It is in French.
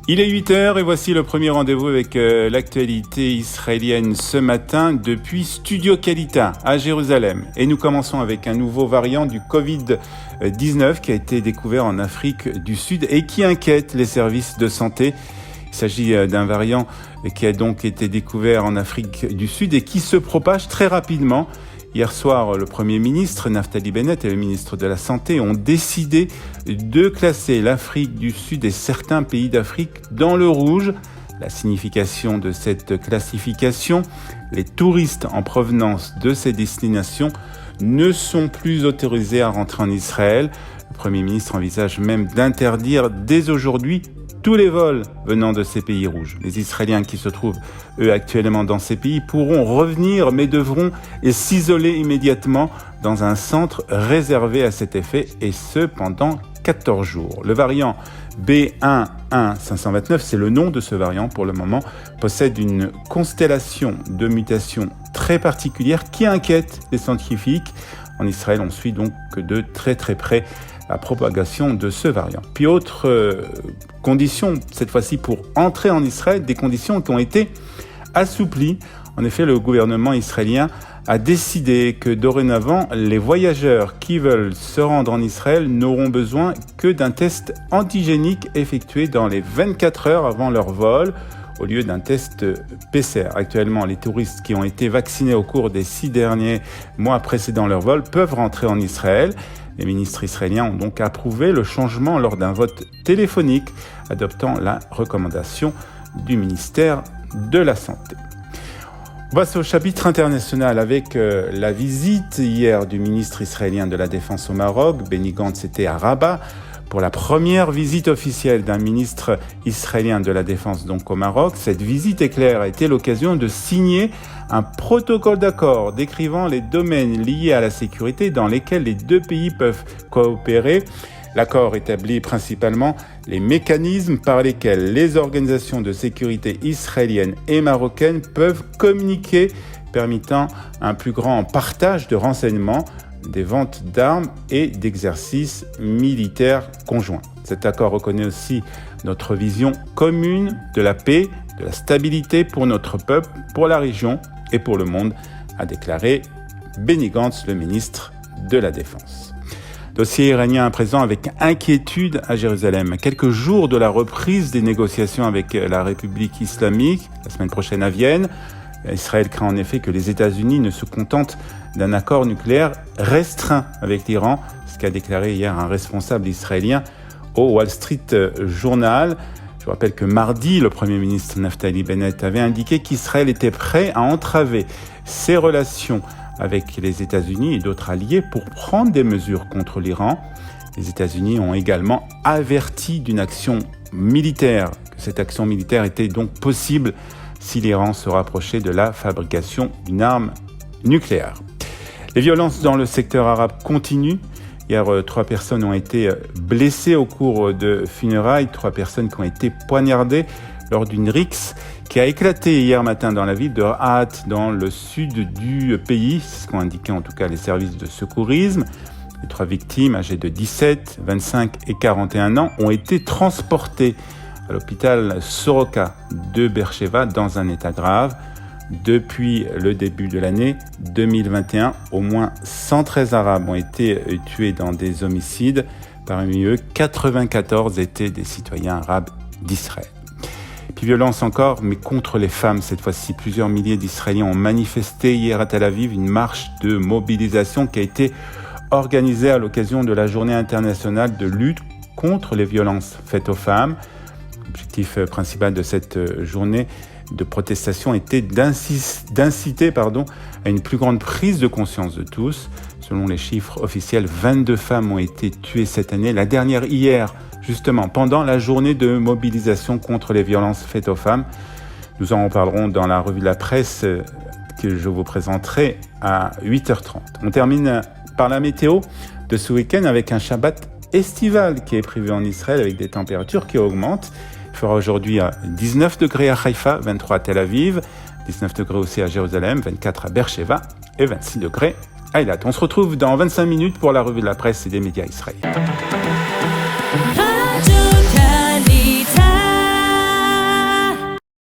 Il est 8h et voici le premier rendez-vous avec l'actualité israélienne ce matin depuis Studio Kalita à Jérusalem. Et nous commençons avec un nouveau variant du Covid-19 qui a été découvert en Afrique du Sud et qui inquiète les services de santé. Il s'agit d'un variant qui a donc été découvert en Afrique du Sud et qui se propage très rapidement. Hier soir, le Premier ministre Naftali Bennett et le ministre de la Santé ont décidé de classer l'Afrique du Sud et certains pays d'Afrique dans le rouge. La signification de cette classification, les touristes en provenance de ces destinations ne sont plus autorisés à rentrer en Israël. Le Premier ministre envisage même d'interdire dès aujourd'hui tous les vols venant de ces pays rouges. Les Israéliens qui se trouvent, eux, actuellement dans ces pays pourront revenir, mais devront s'isoler immédiatement dans un centre réservé à cet effet, et ce, pendant 14 jours. Le variant B11529, c'est le nom de ce variant pour le moment, possède une constellation de mutations très particulière qui inquiète les scientifiques. En Israël, on suit donc de très très près la propagation de ce variant. Puis autre condition, cette fois-ci pour entrer en Israël, des conditions qui ont été assouplies. En effet, le gouvernement israélien a décidé que dorénavant, les voyageurs qui veulent se rendre en Israël n'auront besoin que d'un test antigénique effectué dans les 24 heures avant leur vol, au lieu d'un test PCR. Actuellement, les touristes qui ont été vaccinés au cours des 6 derniers mois précédant leur vol peuvent rentrer en Israël. Les ministres israéliens ont donc approuvé le changement lors d'un vote téléphonique, adoptant la recommandation du ministère de la Santé. On passe au chapitre international avec la visite hier du ministre israélien de la Défense au Maroc. Benny Gantz était à Rabat pour la première visite officielle d'un ministre israélien de la Défense donc au Maroc. Cette visite éclair a été l'occasion de signer un protocole d'accord décrivant les domaines liés à la sécurité dans lesquels les deux pays peuvent coopérer. L'accord établit principalement les mécanismes par lesquels les organisations de sécurité israéliennes et marocaines peuvent communiquer, permettant un plus grand partage de renseignements, des ventes d'armes et d'exercices militaires conjoints. Cet accord reconnaît aussi notre vision commune de la paix, de la stabilité pour notre peuple, pour la région et pour le monde, a déclaré Benny Gantz, le ministre de la Défense. Dossier iranien à présent avec inquiétude à Jérusalem. Quelques jours de la reprise des négociations avec la République islamique, la semaine prochaine à Vienne, Israël craint en effet que les États-Unis ne se contentent d'un accord nucléaire restreint avec l'Iran, ce qu'a déclaré hier un responsable israélien au Wall Street Journal. Je vous rappelle que mardi, le Premier ministre Naftali Bennett avait indiqué qu'Israël était prêt à entraver ses relations avec les États-Unis et d'autres alliés pour prendre des mesures contre l'Iran. Les États-Unis ont également averti d'une action militaire, que cette action militaire était donc possible si l'Iran se rapprochait de la fabrication d'une arme nucléaire. Les violences dans le secteur arabe continuent. Hier, 3 personnes ont été blessées au cours de funérailles, 3 personnes qui ont été poignardées lors d'une rixe qui a éclaté hier matin dans la ville de Rahat, dans le sud du pays. C'est ce qu'ont indiqué en tout cas les services de secourisme. Les 3 victimes, âgées de 17, 25 et 41 ans, ont été transportées à l'hôpital Soroka de Beersheva dans un état grave. Depuis le début de l'année 2021, au moins 113 Arabes ont été tués dans des homicides. Parmi eux, 94 étaient des citoyens arabes d'Israël. Puis violence encore, mais contre les femmes cette fois-ci. Plusieurs milliers d'Israéliens ont manifesté hier à Tel Aviv une marche de mobilisation qui a été organisée à l'occasion de la journée internationale de lutte contre les violences faites aux femmes. L'objectif principal de cette journée de protestation était d'inciter à une plus grande prise de conscience de tous. Selon les chiffres officiels, 22 femmes ont été tuées cette année. La dernière hier, justement, pendant la journée de mobilisation contre les violences faites aux femmes. Nous en reparlerons dans la revue de la presse que je vous présenterai à 8h30. On termine par la météo de ce week-end avec un Shabbat estival qui est prévu en Israël avec des températures qui augmentent. Il fera aujourd'hui 19 degrés à Haïfa, 23 à Tel Aviv, 19 degrés aussi à Jérusalem, 24 à Beersheva et 26 degrés Eilat. On se retrouve dans 25 minutes pour la revue de la presse et des médias israéliens.